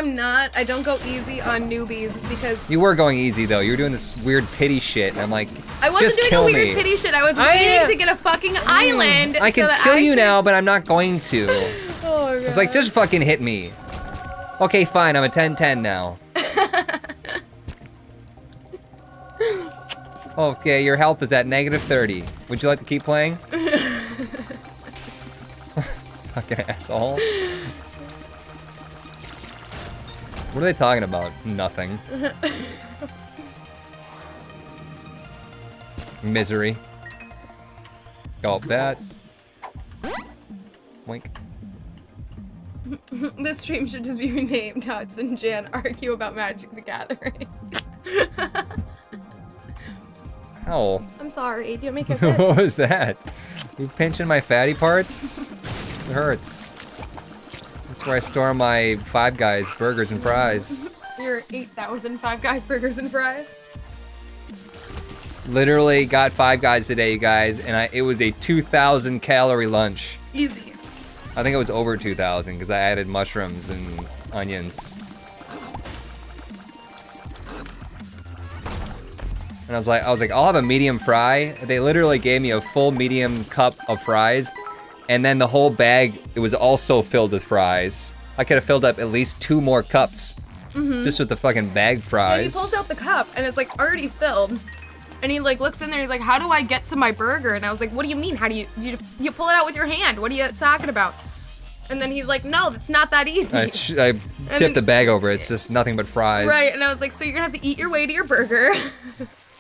I don't go easy on newbies is because You were going easy though. You were doing this weird pity shit, and I'm like, I wasn't just doing kill a weird me. pity shit. I was I waiting am- to get a fucking island. I can so that kill I you could- now, but I'm not going to. Oh my god. It's like, just fucking hit me. Okay, fine. I'm a 10/10 now. Okay, your health is at -30. Would you like to keep playing? Fucking asshole. What are they talking about? Nothing. Misery. Gulp that. Wink. This stream should just be renamed Tots and Jan argue about Magic the Gathering. Ow. I'm sorry. Do you want me to kiss it? What was that? You pinching my fatty parts? It hurts. That's where I store my Five Guys burgers and fries. Your 8,000 Five Guys burgers and fries. Literally got Five Guys today, you guys, and it was a 2,000 calorie lunch. Easy. I think it was over 2,000 because I added mushrooms and onions. And I was like, I'll have a medium fry. They literally gave me a full medium cup of fries, and then the whole bag, it was also filled with fries. I could have filled up at least 2 more cups just with the fucking bag Yeah, he fries. pulls out the cup and it's like already filled. And he like looks in there, he's like, how do I get to my burger? And I was like, what do you mean? How do you pull it out with your hand? What are you talking about? And then he's like, no, it's not that easy. I tipped the bag over. It's just nothing but fries. Right, and I was like, so you're gonna have to eat your way to your burger.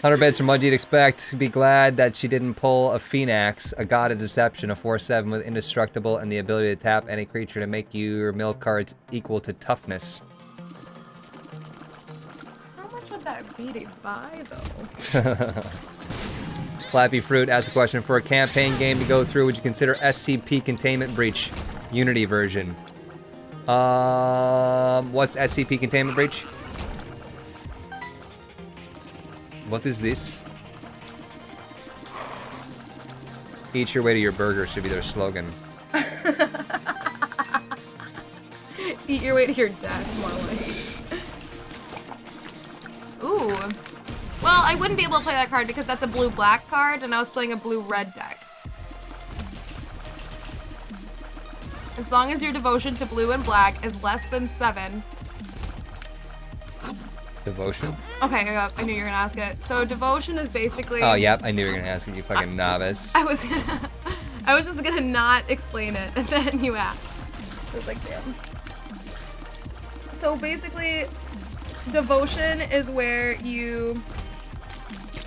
100 bits from what you'd expect. Be glad that she didn't pull a Phoenix, a god of deception, a 4/7 with indestructible and the ability to tap any creature to make your milk cards equal to toughness. How much would that be to buy, though? Flappy Fruit asks a question. For a campaign game to go through, would you consider SCP Containment Breach? Unity version. What's SCP Containment Breach? What is this? Eat your way to your burger should be their slogan. Eat your way to your death, more like. Ooh. Well, I wouldn't be able to play that card because that's a blue-black card, and I was playing a blue-red deck. As long as your devotion to blue and black is less than 7. Devotion? Okay, I knew you were gonna ask it. So devotion is basically... Oh, yep, I knew you were gonna ask it, you fucking novice. I was just gonna not explain it, and then you asked. I was like, damn. So basically, devotion is where you...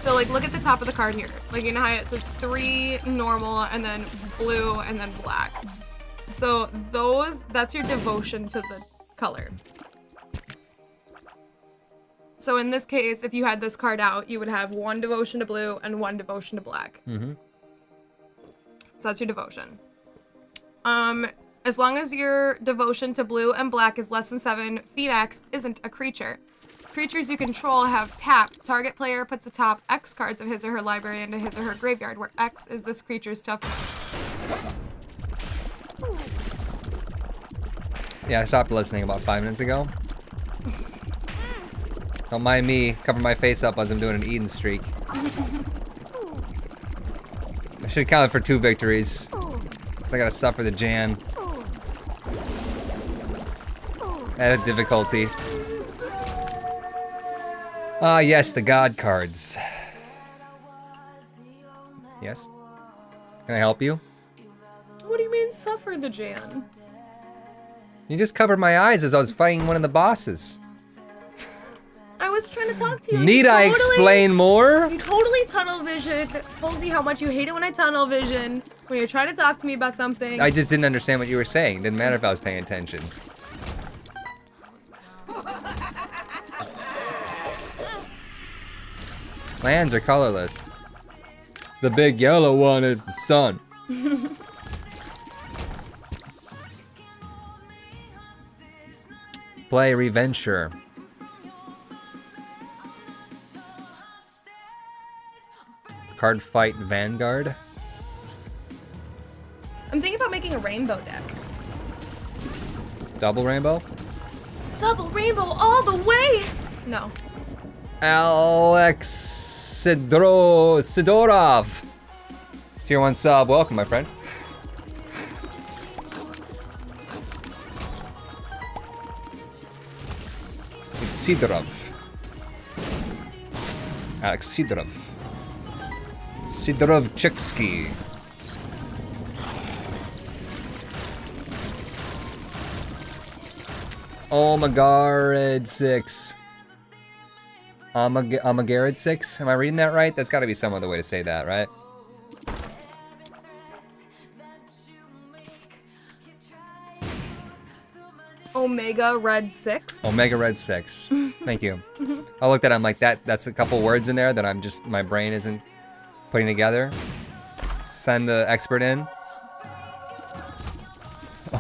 So like, look at the top of the card here. Like, you know how it says 3 normal, and then blue, and then black. So that's your devotion to the color. So in this case, if you had this card out, you would have 1 devotion to blue and 1 devotion to black. Mm-hmm. So that's your devotion. As long as your devotion to blue and black is less than 7, Phoenix isn't a creature. Creatures you control have tap. Target player puts a top X cards of his or her library into his or her graveyard, where X is this creature's toughness. Yeah, I stopped listening about 5 minutes ago. Don't mind me, cover my face up as I'm doing an Eden streak. I should count for 2 victories. So I gotta suffer the Jan. Added difficulty. Ah, yes, the God cards. Yes? Can I help you? What do you mean, suffer the Jan? You just covered my eyes as I was fighting one of the bosses. I was trying to talk to you. Need I explain more? You totally tunnel vision. Told me how much you hate it when I tunnel vision. When you're trying to talk to me about something. I just didn't understand what you were saying. Didn't matter if I was paying attention. My hands are colorless. The big yellow one is the sun. Play Reventure. Card Fight Vanguard. I'm thinking about making a rainbow deck. Double rainbow? Double rainbow all the way! No. Alex Sidorov. Tier 1 sub, welcome my friend. It's Sidorov. Alex Sidorov. Sidorovchitsky. Omagarid 6. Omagarid 6? Am I reading that right? That's gotta be some other way to say that, right? Omega Red 6. Omega Red 6. Thank you. I looked at it, I'm like, that's a couple words in there that my brain isn't putting together. Send the expert in.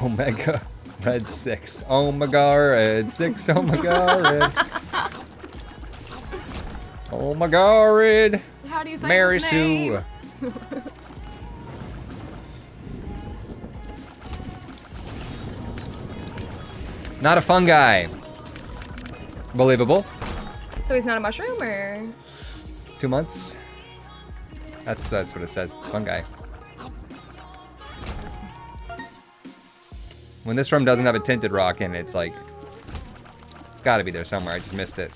Omega Red 6. Omega Red 6. Omega Red. Omega Red. How do you say Mary his Sue. name? Not a fungi. Believable. So he's not a mushroom, or? 2 months. That's what it says. Fungi. When this room doesn't have a tinted rock in it, it's like, it's gotta be there somewhere. I just missed it.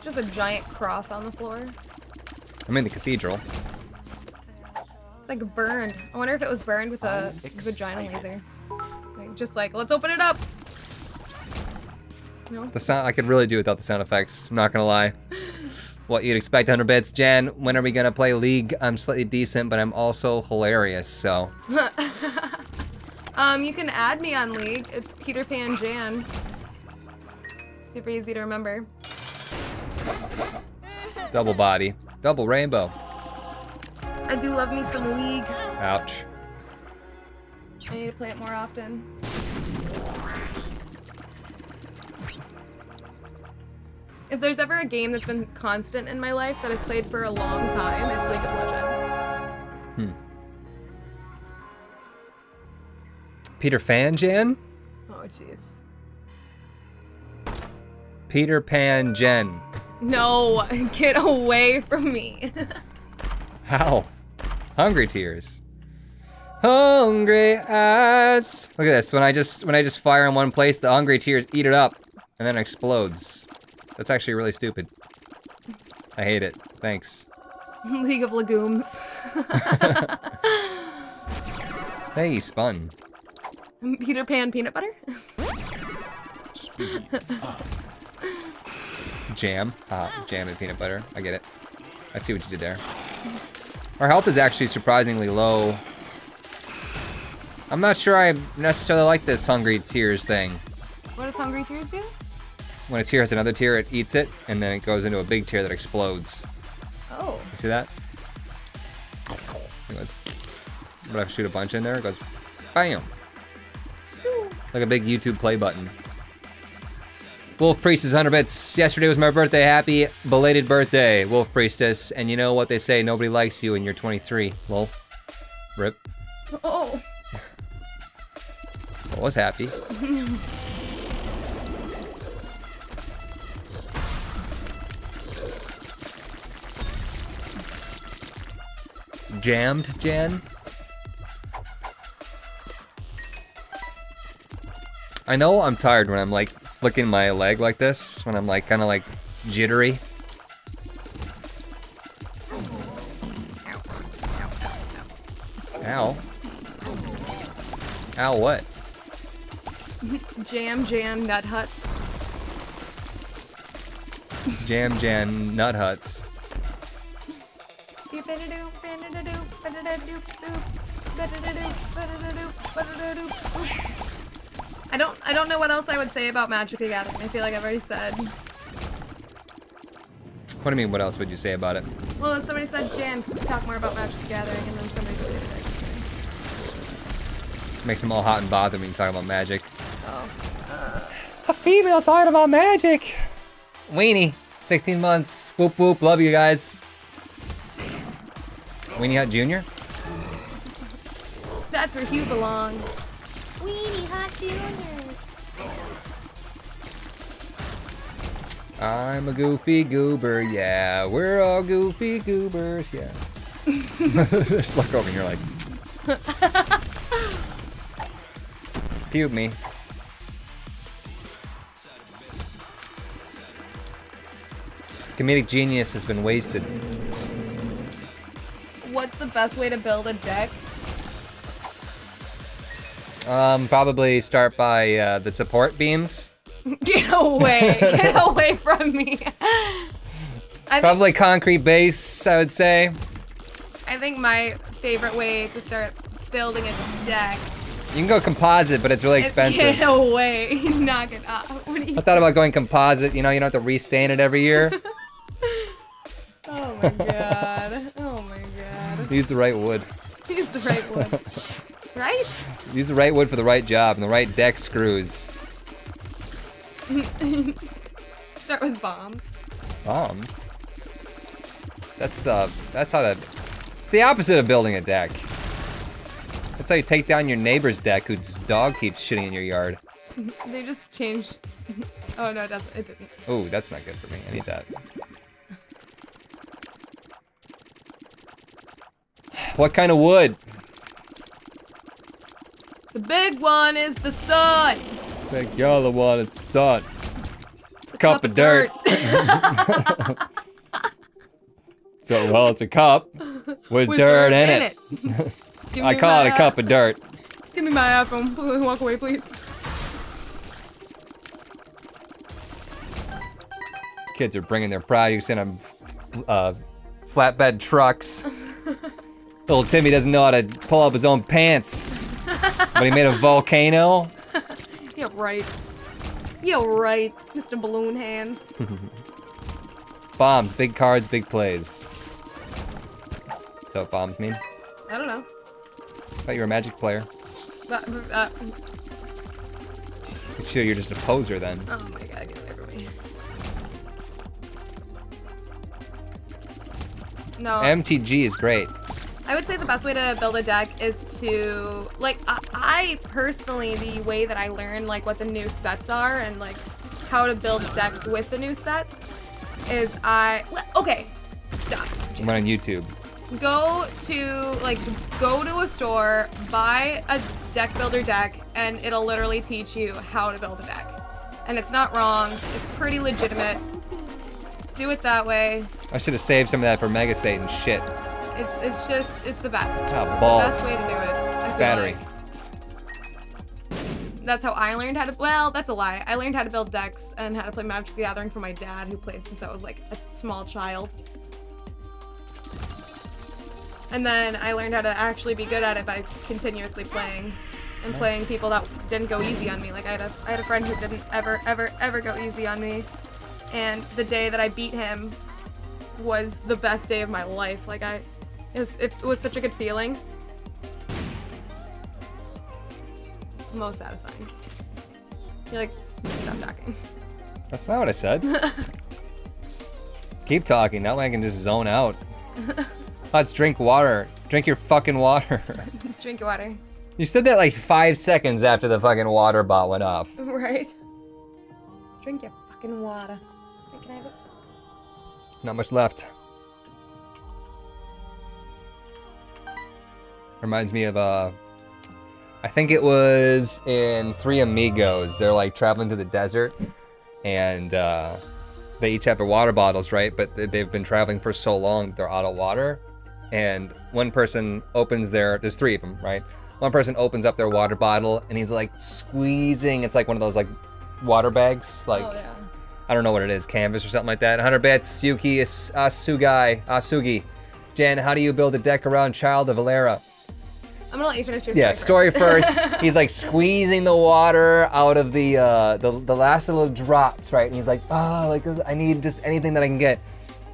Just a giant cross on the floor. I'm in the cathedral. It's like burned. I wonder if it was burned with a vagina laser. Like, just like, let's open it up. No. The sound, I could really do without the sound effects, I'm not gonna lie. What you'd expect, 100 bits. Jan, when are we gonna play League? I'm slightly decent, but I'm also hilarious, so. You can add me on League. It's Peter Pan Jan. Super easy to remember. Double body, double rainbow. I do love me some League. Ouch. I need to play it more often. If there's ever a game that's been constant in my life that I've played for a long time, it's League of Legends. Peter Fan Jan? Oh, jeez. Peter Pan Jen. No, get away from me. How? Hungry tears. Hungry eyes. Look at this. When I just fire in one place, the hungry tears eat it up, and then it explodes. That's actually really stupid. I hate it. Thanks. League of Legumes. Hey, spun. Peter Pan peanut butter? Jam. Jam and peanut butter. I get it. I see what you did there. Our health is actually surprisingly low. I'm not sure I necessarily like this hungry tears thing. What does Hungry Tears do? When a tear has another tear, it eats it, and then it goes into a big tear that explodes. Oh. You see that? When I shoot a bunch in there, it goes bam. Like a big YouTube play button. Wolf Priestess 100 bits. Yesterday was my birthday. Happy belated birthday, Wolf Priestess. And you know what they say, nobody likes you and you're 23. Lol. Rip. Oh. I was happy. Jammed, Jan? I know I'm tired when I'm like flicking my leg like this, when I'm like kind of like jittery. Ow. Ow what? Jan Nut Huts. Jan Nut Huts. I don't know what else I would say about Magic the Gathering. I feel like I've already said. What do you mean, what else would you say about it? Well, if somebody said, Jan, talk more about Magic the Gathering, and then somebody deleted it. Makes them all hot and bothered when you talk about magic. Oh. A female talking about magic! Weenie, 16 months. Whoop whoop, love you guys. Weenie Hut Jr.? That's where Hugh belongs. Weenie Hot Junior. I'm a goofy goober, yeah. We're all goofy goobers, yeah. Just look over and you're like... Pube me. Comedic genius has been wasted. What's the best way to build a deck? Probably start by the support beams. Get away! Get away from me! Probably concrete base, I would say. I think my favorite way to start building a deck. You can go composite, but it's really expensive. Get away! Knock it off. What are you I thought about going composite. You know, you don't have to restain it every year. Oh my god. Oh my god. Use the right wood. Use the right wood. Right? Use the right wood for the right job and the right deck screws. Start with bombs. Bombs? That's how it's the opposite of building a deck. That's how you take down your neighbor's deck whose dog keeps shitting in your yard. They just changed. Oh no, it didn't. Oh, that's not good for me. I need that. What kind of wood? The big one is the sun. Big yellow one is the sun. It's a cup of dirt. So, well, it's a cup with dirt in it. I call it a cup of dirt. Give me my iPhone. Walk away, please. Kids are bringing their pride. You send them flatbed trucks. Little Timmy doesn't know how to pull up his own pants, but he made a volcano. Yeah, right. Yeah, right, Mr. Balloon Hands. Bombs, big cards, big plays. What's what bombs mean? I don't know. I thought you were a Magic player. Sure, you're just a poser then. Oh my god, get away from me. No. MTG is great. I would say the best way to build a deck is to, like, I personally, the way that I learn, like, what the new sets are and, like, how to build decks with the new sets is okay, stop. I'm on YouTube. Go to a store, buy a deck builder deck, and it'll literally teach you how to build a deck. And it's not wrong, it's pretty legitimate. Do it that way. I should have saved some of that for Mega Satan shit. It's the best. Ah, balls. It's the best way to do it. I feel Battery. like. That's how I learned how to, well, that's a lie. I learned how to build decks and how to play Magic the Gathering from my dad, who played since I was like a small child. And then I learned how to actually be good at it by continuously playing and playing people that didn't go easy on me. Like I had a friend who didn't ever go easy on me, and the day that I beat him was the best day of my life. Like it was such a good feeling. Most satisfying. You're like, stop talking. That's not what I said. Keep talking, that way I can just zone out. Let's drink water. Drink your fucking water. Drink your water. You said that like 5 seconds after the fucking water bottle went off. Right. Let's drink your fucking water. Hey, can I have it? Not much left. Reminds me of I think it was in Three Amigos. They're like traveling to the desert, and they each have their water bottles, right? But they've been traveling for so long, they're out of water. And one person opens there's 3 of them, right? One person opens up their water bottle, and he's like squeezing. It's like one of those like water bags, like Oh, yeah. I don't know what it is, canvas or something like that. 100 bits, Yuki, Asugi. Jen, how do you build a deck around Child of Valera? I'm gonna let you finish your story first. He's like squeezing the water out of the last little drops, right? And he's like, oh, like I need just anything that I can get.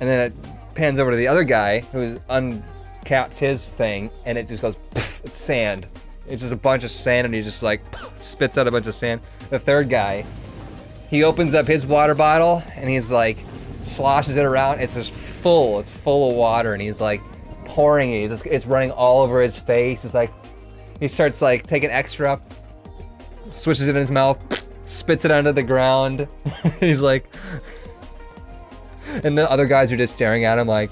And then it pans over to the other guy who uncaps his thing, and it just goes, it's sand. It's just a bunch of sand, and he just like spits out a bunch of sand. The third guy, he opens up his water bottle, and he's like sloshes it around. It's just full. It's full of water, and he's like pouring it. It's running all over his face. It's like he starts like taking extra, swishes it in his mouth, spits it onto the ground. He's like, and the other guys are just staring at him like,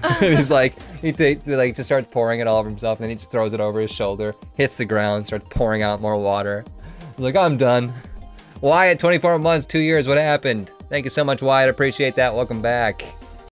and he's like, he just starts pouring it all over himself, and then he just throws it over his shoulder, hits the ground, starts pouring out more water. He's like, I'm done. Wyatt, 24 months, 2 years, what happened? Thank you so much, Wyatt, appreciate that, welcome back.